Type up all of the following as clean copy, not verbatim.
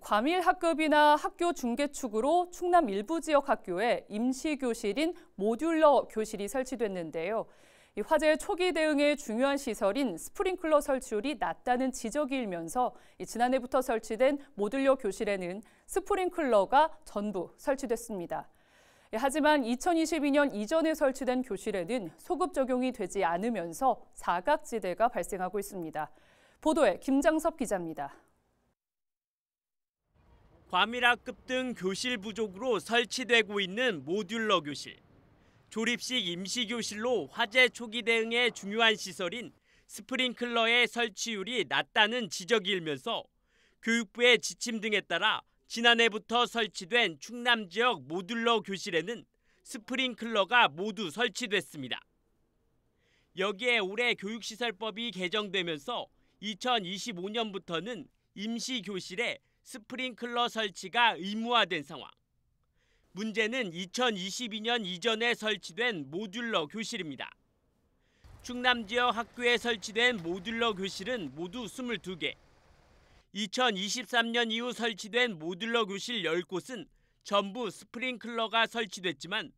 과밀 학급이나 학교 중개축으로 충남 일부 지역 학교에 임시교실인 모듈러 교실이 설치됐는데요. 화재 초기 대응에 중요한 시설인 스프링클러 설치율이 낮다는 지적이 일면서 지난해부터 설치된 모듈러 교실에는 스프링클러가 전부 설치됐습니다. 하지만 2022년 이전에 설치된 교실에는 소급 적용이 되지 않으면서 사각지대가 발생하고 있습니다. 보도에 김장섭 기자입니다. 과밀학급 등 교실 부족으로 설치되고 있는 모듈러 교실. 조립식 임시교실로 화재 초기 대응에 중요한 시설인 스프링클러의 설치율이 낮다는 지적이 일면서 교육부의 지침 등에 따라 지난해부터 설치된 충남 지역 모듈러 교실에는 스프링클러가 모두 설치됐습니다. 여기에 올해 교육시설법이 개정되면서 2025년부터는 임시교실에 스프링클러 설치가 의무화된 상황. 문제는 2022년 이전에 설치된 모듈러 교실입니다. 충남 지역 학교에 설치된 모듈러 교실은 모두 22개. 2023년 이후 설치된 모듈러 교실 10곳은 전부 스프링클러가 설치됐지만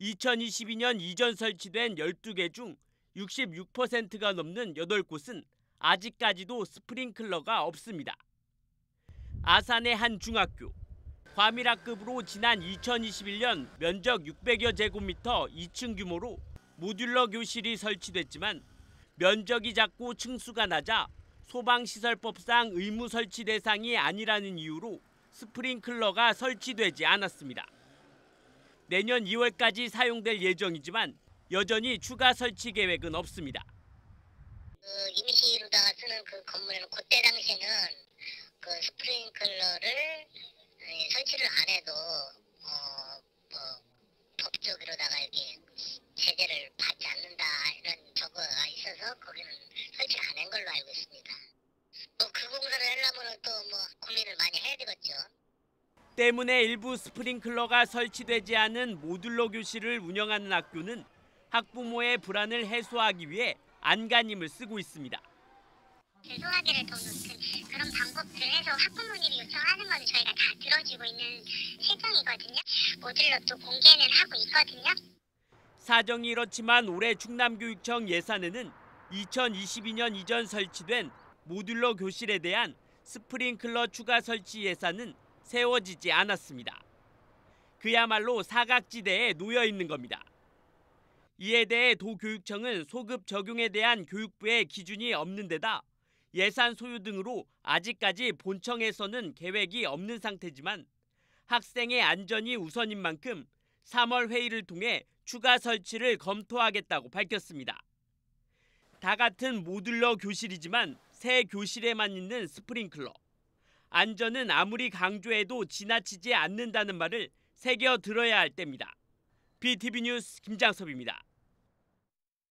2022년 이전 설치된 12개 중 66%가 넘는 8곳은 아직까지도 스프링클러가 없습니다. 아산의 한 중학교. 과밀학급으로 지난 2021년 면적 600여 제곱미터 2층 규모로 모듈러 교실이 설치됐지만 면적이 작고 층수가 낮아 소방시설법상 의무 설치 대상이 아니라는 이유로 스프링클러가 설치되지 않았습니다. 내년 2월까지 사용될 예정이지만 여전히 추가 설치 계획은 없습니다. 임시로다가 쓰는 그 건물에는 그때 당시에는 그 스프링클러를 설치를 안 해도 법적으로다가 이렇게 제재를 받지 않는다 이런 저거가 있어서 거기는 설치를 안 한 걸로 알고 있습니다. 그 공사를 하려면 또 고민을 많이 해야 되겠죠. 때문에 일부 스프링클러가 설치되지 않은 모듈러 교실을 운영하는 학교는 학부모의 불안을 해소하기 위해 안간힘을 쓰고 있습니다. 소화기를 더 놓든 그런 방법들을 해서 학부모님이 요청하는 건 저희가 다 들어주고 있는 실정이거든요. 모듈러도 공개는 하고 있거든요. 사정이 이렇지만 올해 충남교육청 예산에는 2022년 이전 설치된 모듈러 교실에 대한 스프링클러 추가 설치 예산은 세워지지 않았습니다. 그야말로 사각지대에 놓여 있는 겁니다. 이에 대해 도교육청은 소급 적용에 대한 교육부의 기준이 없는 데다 예산 소요 등으로 아직까지 본청에서는 계획이 없는 상태지만 학생의 안전이 우선인 만큼 3월 회의를 통해 추가 설치를 검토하겠다고 밝혔습니다. 다 같은 모듈러 교실이지만 새 교실에만 있는 스프링클러. 안전은 아무리 강조해도 지나치지 않는다는 말을 새겨 들어야 할 때입니다. BTV 뉴스 김장섭입니다.